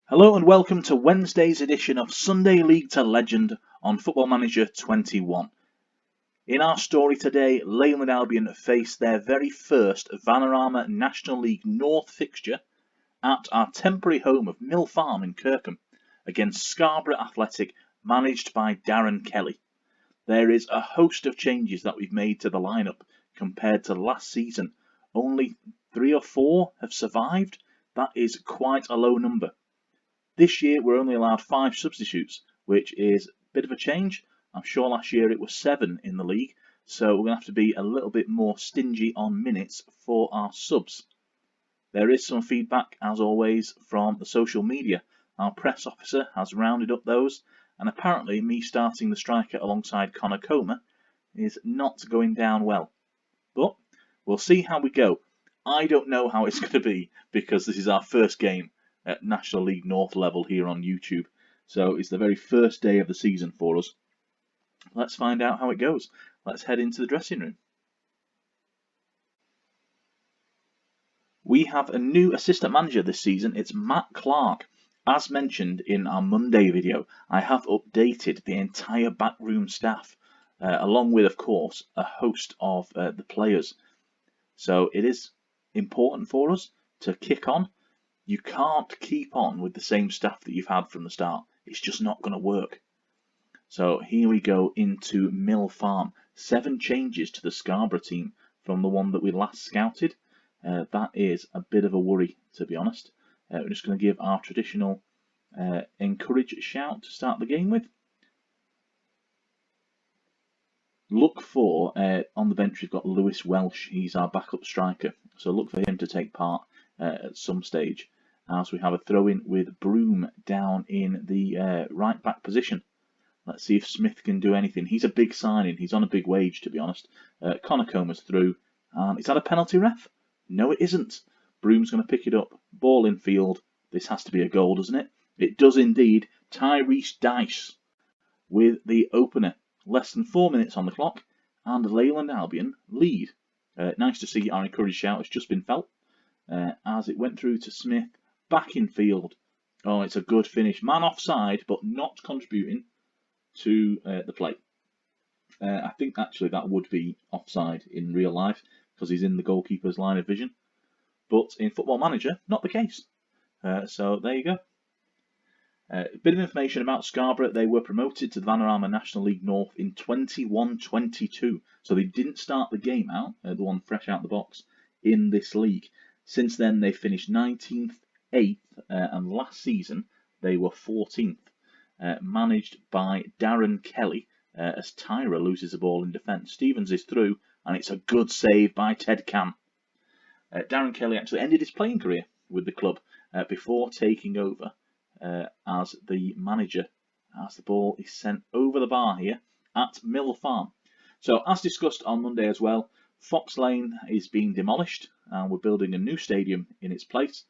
Hello and welcome to Wednesday's edition of Sunday League to Legend on Football Manager 21. In our story today, Leyland Albion face their very first Vanarama National League North fixture at our temporary home of Mill Farm in Kirkham against Scarborough Athletic, managed by Darren Kelly. There is a host of changes that we've made to the lineup compared to last season. Only 3 or 4 have survived. That is quite a low number. This year we're only allowed 5 substitutes, which is a bit of a change. I'm sure last year it was 7 in the league, so we're going to have to be a little bit more stingy on minutes for our subs. There is some feedback, as always, from the social media. Our press officer has rounded up those, and apparently me starting the striker alongside Connor Comer is not going down well. But we'll see how we go. I don't know how it's going to be, because this is our first game at National League North level here on YouTube. So it's the very first day of the season for us. Let's find out how it goes. Let's head into the dressing room. We have a new assistant manager this season. It's Matt Clark. As mentioned in our Monday video, I have updated the entire backroom staff, along with, of course, a host of the players. So it is important for us to kick on. You can't keep on with the same staff that you've had from the start. It's just not going to work. So here we go into Mill Farm. 7 changes to the Scarborough team from the one that we last scouted. That is a bit of a worry, to be honest. We're just going to give our traditional encourage shout to start the game with. Look for, on the bench we've got Lewis Welsh. He's our backup striker. So look for him to take part at some stage, as we have a throw-in with Broom down in the right back position. Let's see if Smith can do anything. He's a big signing. He's on a big wage, to be honest. Connor Comer's through. Is that a penalty, ref? No, it isn't. Broom's going to pick it up. Ball in field. This has to be a goal, doesn't it? It does indeed. Tyrese Dice with the opener. Less than 4 minutes on the clock, and Leyland Albion lead. Nice to see our encouraged shout has just been felt as it went through to Smith. Back in field. Oh, it's a good finish. Man offside, but not contributing to the play. I think actually that would be offside in real life because he's in the goalkeeper's line of vision. But in Football Manager, not the case. So there you go. A bit of information about Scarborough. They were promoted to the Vanarama National League North in 21-22. So they didn't start the game out, the one fresh out the box, in this league. Since then, they finished 19th, 8th, and last season they were 14th, managed by Darren Kelly, as Tyra loses the ball in defence. Stevens is through, and it's a good save by Ted Camp. Darren Kelly actually ended his playing career with the club before taking over as the manager, as the ball is sent over the bar here at Mill Farm. So as discussed on Monday as well, Fox Lane is being demolished and we're building a new stadium in its place,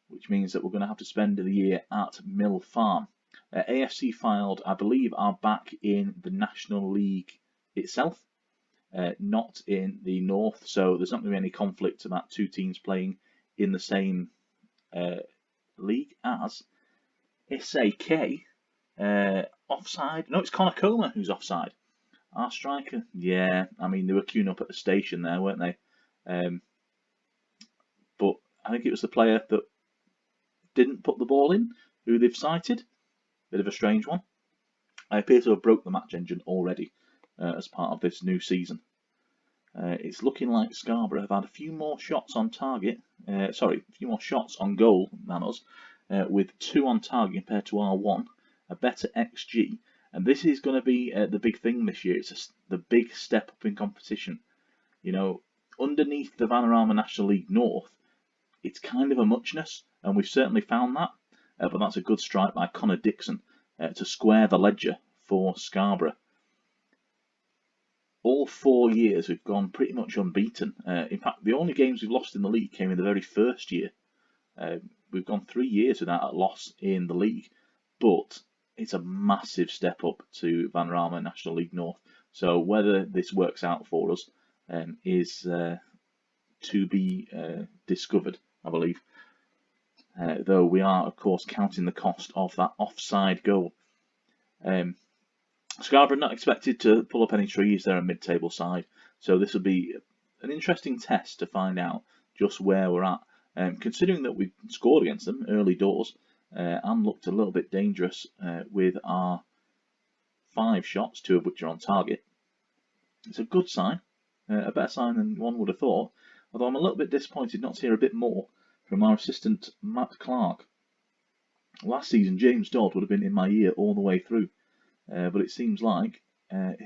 which means that we're going to have to spend the year at Mill Farm. AFC Filed, I believe, are back in the National League itself, not in the North, so there's not going to be any conflict about 2 teams playing in the same league as SAK. Offside. No, it's Connor Comer who's offside. Our striker. Yeah, I mean, they were queuing up at the station there, weren't they? But I think it was the player that didn't put the ball in who they've cited. Bit of a strange one. I appear to have broke the match engine already as part of this new season. It's looking like Scarborough have had a few more shots on target. A few more shots on goal than us, with 2 on target compared to our 1. A better XG, and this is going to be the big thing this year. It's the big step up in competition. You know, underneath the Vanarama National League North, it's kind of a muchness, and we've certainly found that. But that's a good strike by Connor Dixon to square the ledger for Scarborough. All 4 years we've gone pretty much unbeaten. In fact, the only games we've lost in the league came in the very first year. We've gone 3 years without a loss in the league, but it's a massive step up to Vanarama National League North. So whether this works out for us is to be discovered, I believe. though we are, of course, counting the cost of that offside goal. Scarborough not expected to pull up any trees. They're a mid-table side, so this will be an interesting test to find out just where we're at. Considering that we scored against them early doors and looked a little bit dangerous with our 5 shots, 2 of which are on target, it's a good sign, a better sign than one would have thought, although I'm a little bit disappointed not to hear a bit more from our assistant Matt Clark. Last season James Dodd would have been in my ear all the way through, but it seems like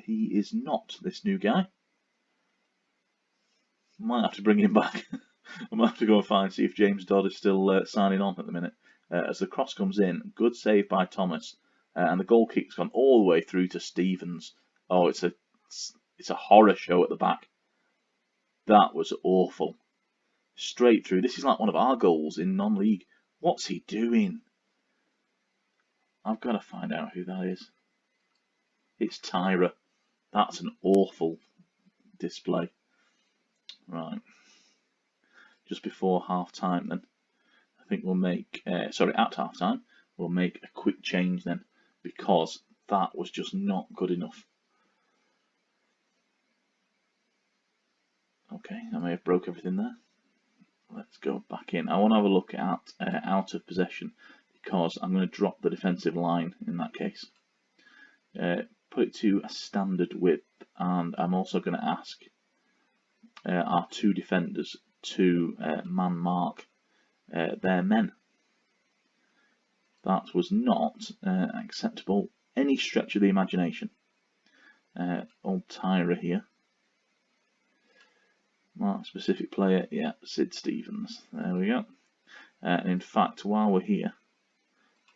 he is not this new guy. Might have to bring him back. I might have to go and see if James Dodd is still signing on at the minute. As the cross comes in, good save by Thomas, and the goal kick's gone all the way through to Stevens. Oh, it's a horror show at the back. That was awful. Straight through. This is like one of our goals in non-league. What's he doing? I've got to find out who that is. It's Tyra. That's an awful display. Right. Just before half time then. I think we'll make, at half time, we'll make a quick change then, because that was just not good enough. Okay, I may have broke everything there. Let's go back in. I want to have a look at out of possession, because I'm going to drop the defensive line in that case. Put it to a standard width, and I'm also going to ask our 2 defenders to man mark their men. That was not acceptable any stretch of the imagination. Old Tyra here. Mark specific player, yeah, Sid Stevens. There we go. In fact, while we're here,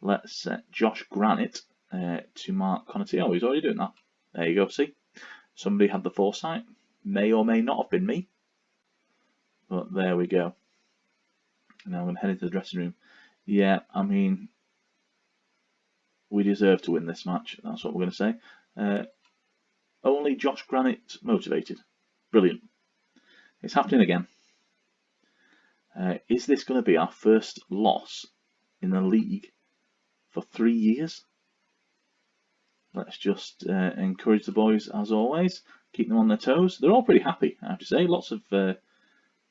let's set Josh Granite to mark Connaughton. Oh, he's already doing that. There you go, see? Somebody had the foresight. May or may not have been me. But there we go. Now I'm going to head into the dressing room. Yeah, I mean, we deserve to win this match. That's what we're going to say. Only Josh Granite motivated. Brilliant. It's happening again. Is this going to be our first loss in the league for 3 years? Let's just encourage the boys as always. Keep them on their toes. They're all pretty happy, I have to say. Lots of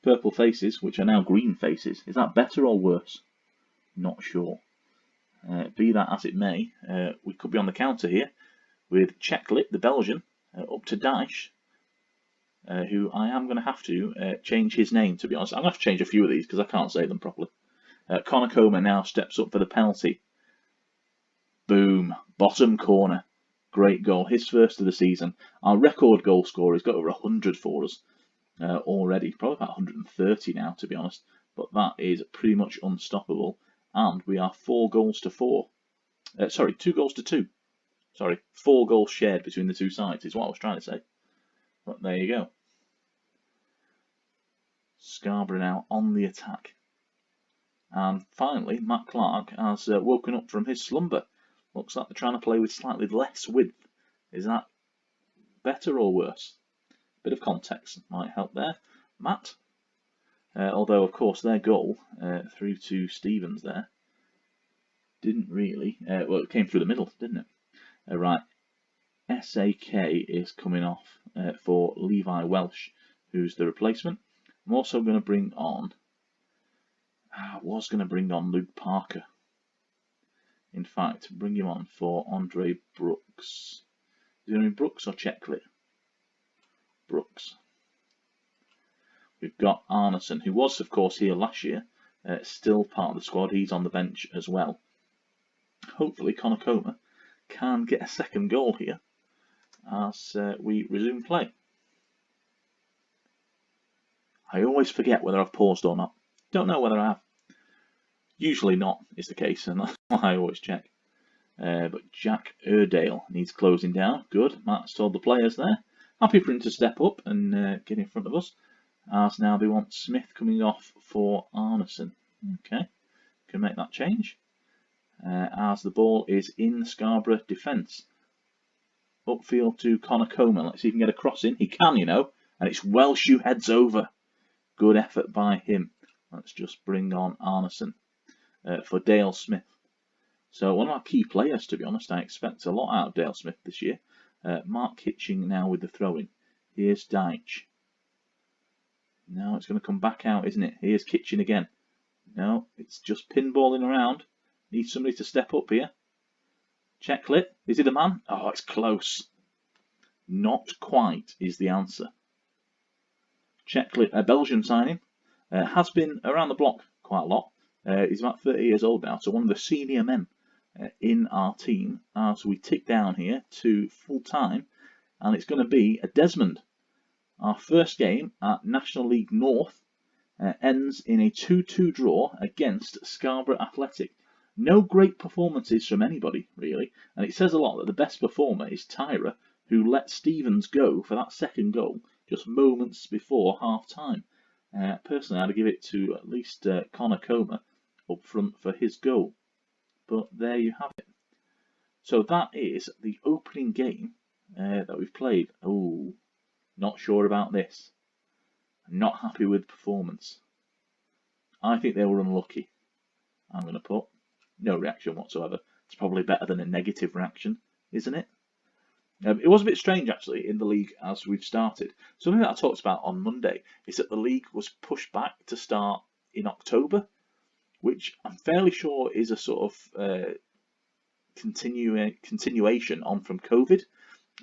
purple faces, which are now green faces. Is that better or worse? Not sure. Be that as it may, we could be on the counter here with Cheklit, the Belgian, up to Daesh, who I am going to have to change his name, to be honest. I'm going to have to change a few of these because I can't say them properly. Connor Comer now steps up for the penalty. Boom. Bottom corner. Great goal. His first of the season. Our record goal scorer has got over 100 for us already. Probably about 130 now, to be honest. But that is pretty much unstoppable. And we are 4 goals to 4. 2 goals to 2. 4 goals shared between the 2 sides is what I was trying to say. But there you go. Scarborough now on the attack. And finally, Matt Clark has woken up from his slumber. Looks like they're trying to play with slightly less width. Is that better or worse? Bit of context might help there. Matt. Although, of course, their goal through to Stevens there didn't really... well, it came through the middle, didn't it? Right. SAK is coming off for Levi Welsh, who's the replacement. I'm also going to bring on... I was going to bring on Luke Parker. In fact, bring him on for Andre Brooks. Is it going to be Brooks or Cheklit? Brooks. We've got Arneson, who was, of course, here last year. Still part of the squad. He's on the bench as well. Hopefully, Connor Comer can get a second goal here as we resume play. I always forget whether I've paused or not. Don't know whether I have. Usually not is the case, and that's why I always check. But Jack Erdale needs closing down. Good. Matt's told the players there. Happy for him to step up and get in front of us. As now they want Smith coming off for Arneson. Okay. Can make that change. As the ball is in Scarborough defence. Upfield to Connor Comer. Let's see if he can get a cross in. He can, you know. And it's Welsh who heads over. Good effort by him. Let's just bring on Arneson. for Dale Smith. So one of our key players, to be honest. I expect a lot out of Dale Smith this year. Mark Hitching now with the throw-in. Here's Deitch. Now it's going to come back out, isn't it? Here's Kitchen again. No, it's just pinballing around. Needs somebody to step up here. Checklit. Is it a man? Oh, it's close. Not quite is the answer. Checklit, a Belgian signing, has been around the block quite a lot. He's about 30 years old now, so one of the senior men in our team as we tick down here to full time, and it's going to be a Desmond. Our first game at National League North ends in a 2-2 draw against Scarborough Athletic. No great performances from anybody, really, and it says a lot that the best performer is Tyra, who let Stevens go for that second goal just moments before half-time. Personally, I'd give it to at least Connor Comer up front for his goal. But there you have it. So that is the opening game that we've played. Oh, not sure about this. Not happy with performance. I think they were unlucky. I'm going to put no reaction whatsoever. It's probably better than a negative reaction, isn't it? It was a bit strange, actually, in the league as we've started. Something that I talked about on Monday is that the league was pushed back to start in October, which I'm fairly sure is a sort of continuation on from COVID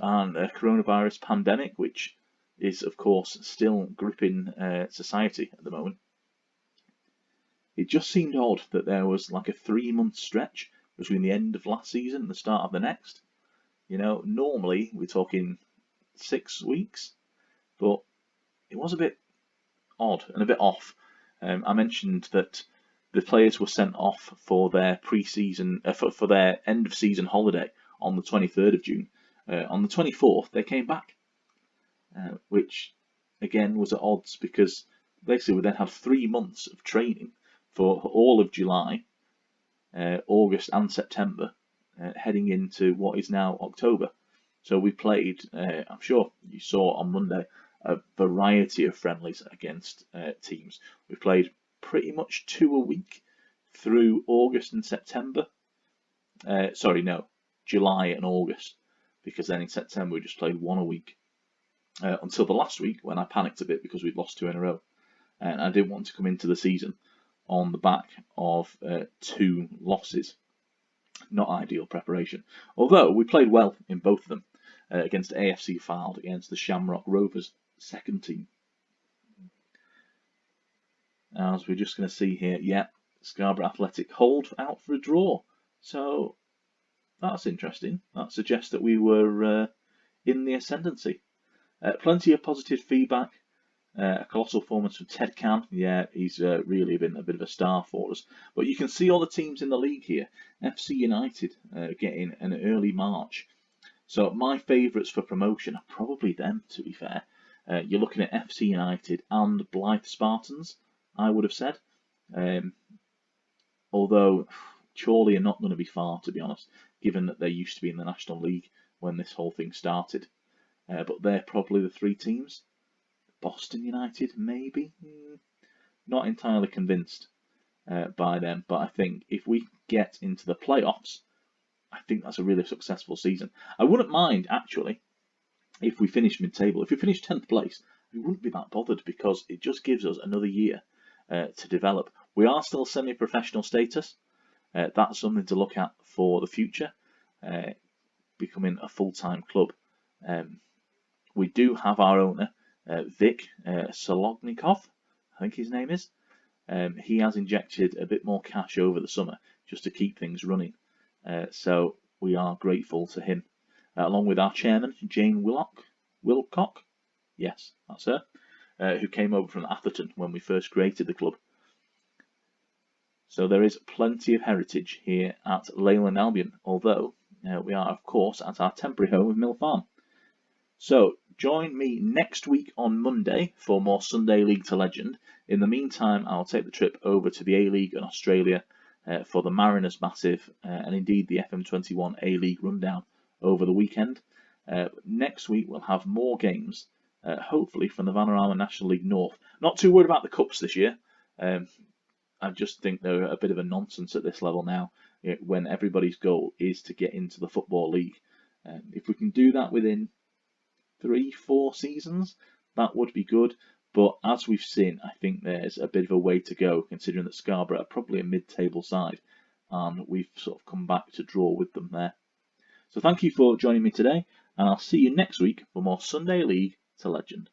and a coronavirus pandemic, which is, of course, still gripping society at the moment. It just seemed odd that there was like a 3-month stretch between the end of last season and the start of the next. You know, normally we're talking 6 weeks, but it was a bit odd and a bit off. I mentioned that the players were sent off for their pre-season, for their end of season holiday on the 23rd of June. On the 24th, they came back, which again was at odds because basically we then had 3 months of training for all of July, August and September, heading into what is now October. So we played, I'm sure you saw on Monday, a variety of friendlies against teams. We played pretty much 2 a week through August and September. July and August, because then in September we just played 1 a week. Until the last week when I panicked a bit because we'd lost 2 in a row. And I didn't want to come into the season on the back of 2 losses. Not ideal preparation. Although we played well in both of them, against AFC Fylde, against the Shamrock Rovers second team. As we're just going to see here, yeah, Scarborough Athletic hold out for a draw. So that's interesting. That suggests that we were in the ascendancy. Plenty of positive feedback. A colossal performance from Ted Can. Yeah, he's really been a bit of a star for us. But you can see all the teams in the league here. FC United getting an early march. So my favourites for promotion are probably them, to be fair. You're looking at FC United and Blythe Spartans, I would have said. Although Chorley are not going to be far, to be honest, given that they used to be in the National League when this whole thing started. But they're probably the 3 teams. Boston United, maybe? Not entirely convinced by them, but I think if we get into the playoffs, I think that's a really successful season. I wouldn't mind, actually, if we finish mid-table. If we finish 10th place, we wouldn't be that bothered because it just gives us another year to develop. We are still semi-professional status. That's something to look at for the future, becoming a full-time club. We do have our owner, Vic Solognikov, I think his name is. He has injected a bit more cash over the summer just to keep things running. So we are grateful to him, along with our chairman, Jane Wilcock. Yes, that's her, who came over from Atherton when we first created the club. So there is plenty of heritage here at Leyland Albion, although we are, of course, at our temporary home of Mill Farm. So join me next week on Monday for more Sunday League to Legend. In the meantime, I'll take the trip over to the A-League in Australia for the Mariners Massive and indeed the FM21 A-League rundown over the weekend. Next week we'll have more games, hopefully from the Vanarama National League North. Not too worried about the cups this year. I just think they're a bit of a nonsense at this level now, when everybody's goal is to get into the Football League. If we can do that within 3-4 seasons, that would be good. But as we've seen, I think there's a bit of a way to go, considering that Scarborough are probably a mid-table side, and we've sort of come back to draw with them there. So thank you for joining me today, and I'll see you next week for more Sunday League to Legend.